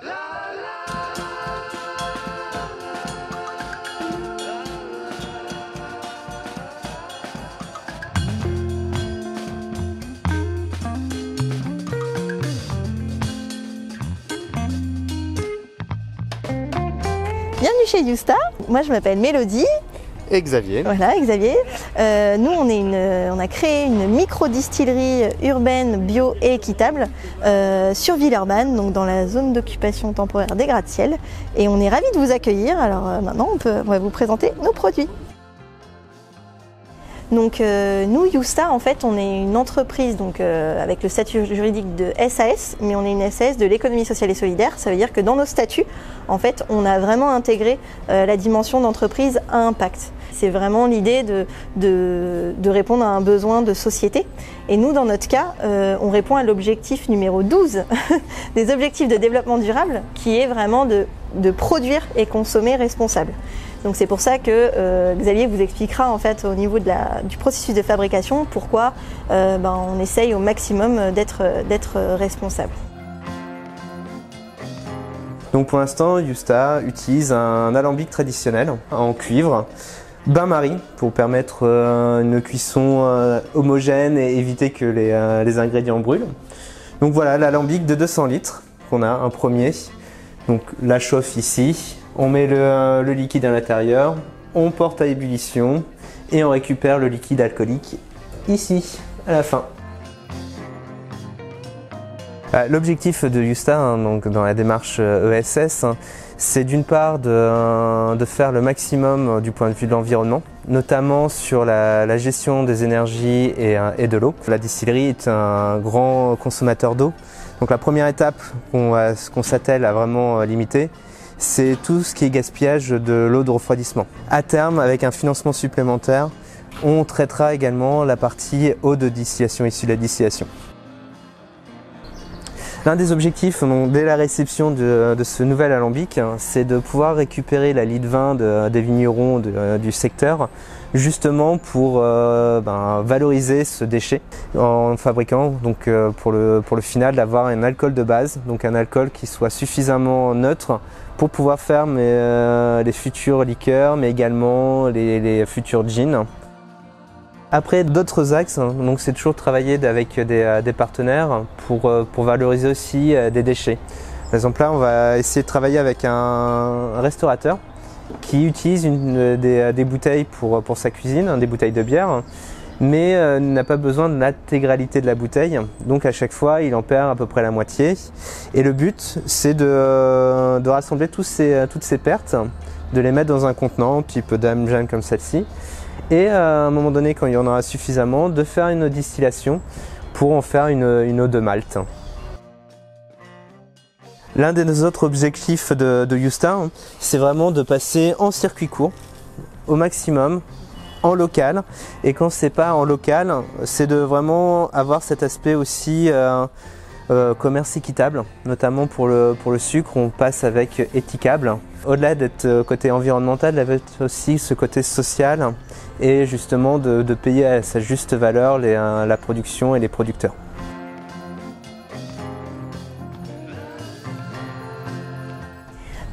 Bienvenue chez YouStar, moi je m'appelle Mélodie. Et Xavier. Voilà, Xavier. Nous, on a créé une micro-distillerie urbaine, bio et équitable sur Villeurbanne, donc dans la zone d'occupation temporaire des gratte-ciel. Et on est ravis de vous accueillir. Alors maintenant, on va vous présenter nos produits. Donc nous, YouStar, en fait, on est une entreprise donc, avec le statut juridique de SAS, mais on est une SAS de l'économie sociale et solidaire. Ça veut dire que dans nos statuts, en fait, on a vraiment intégré la dimension d'entreprise à impact. C'est vraiment l'idée de répondre à un besoin de société. Et nous, dans notre cas, on répond à l'objectif numéro 12 des objectifs de développement durable, qui est vraiment de produire et consommer responsable. Donc c'est pour ça que Xavier vous expliquera en fait au niveau du processus de fabrication pourquoi on essaye au maximum d'être responsable. Donc pour l'instant, YouStar utilise un alambic traditionnel en cuivre, bain-marie pour permettre une cuisson homogène et éviter que les ingrédients brûlent. Donc voilà l'alambic de 200 litres qu'on a, un premier. Donc la chauffe ici. On met le liquide à l'intérieur, on porte à ébullition et on récupère le liquide alcoolique ici, à la fin. L'objectif de YouStar, donc dans la démarche ESS, c'est d'une part de faire le maximum du point de vue de l'environnement, notamment sur la gestion des énergies et de l'eau. La distillerie est un grand consommateur d'eau, donc la première étape qu'on s'attelle à vraiment limiter, c'est tout ce qui est gaspillage de l'eau de refroidissement. À terme, avec un financement supplémentaire, on traitera également la partie eau de distillation issue de la distillation. L'un des objectifs, donc, dès la réception de ce nouvel alambic, c'est de pouvoir récupérer la lie de vin des vignerons du secteur, justement pour valoriser ce déchet en fabriquant donc, pour le final d'avoir un alcool de base, donc un alcool qui soit suffisamment neutre pour pouvoir faire les futures liqueurs, mais également les futurs gins. Après, d'autres axes, donc c'est toujours travailler avec des partenaires pour valoriser aussi des déchets. Par exemple là, on va essayer de travailler avec un restaurateur qui utilise des bouteilles pour sa cuisine, des bouteilles de bière, mais n'a pas besoin de l'intégralité de la bouteille. Donc à chaque fois, il en perd à peu près la moitié. Et le but, c'est de rassembler toutes ces pertes, de les mettre dans un contenant, type Dame Jeanne comme celle-ci. Et à un moment donné, quand il y en aura suffisamment, de faire une distillation pour en faire une eau de malt. L'un des autres objectifs de YouStar, c'est vraiment de passer en circuit court au maximum, en local. Et quand c'est pas en local, c'est de vraiment avoir cet aspect aussi commerce équitable, notamment pour le sucre, on passe avec éthicable. Au-delà d'être côté environnemental, il y a aussi ce côté social et justement de payer à sa juste valeur la production et les producteurs.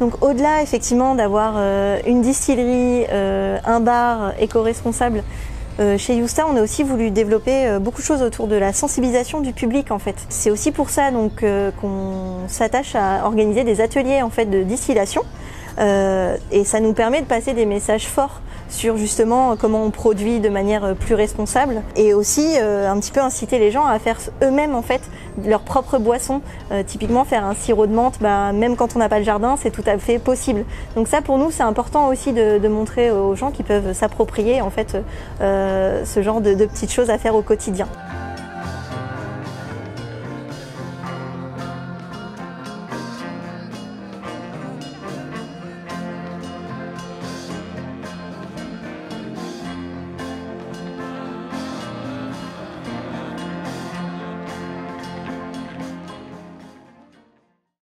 Donc au-delà effectivement d'avoir une distillerie, un bar éco-responsable, chez YouStar, on a aussi voulu développer beaucoup de choses autour de la sensibilisation du public en fait. C'est aussi pour ça donc qu'on s'attache à organiser des ateliers en fait de distillation et ça nous permet de passer des messages forts sur justement comment on produit de manière plus responsable et aussi un petit peu inciter les gens à faire eux-mêmes en fait leur propre boisson. Typiquement faire un sirop de menthe, même quand on n'a pas le jardin, c'est tout à fait possible. Donc ça pour nous c'est important aussi de montrer aux gens qui peuvent s'approprier en fait ce genre de petites choses à faire au quotidien.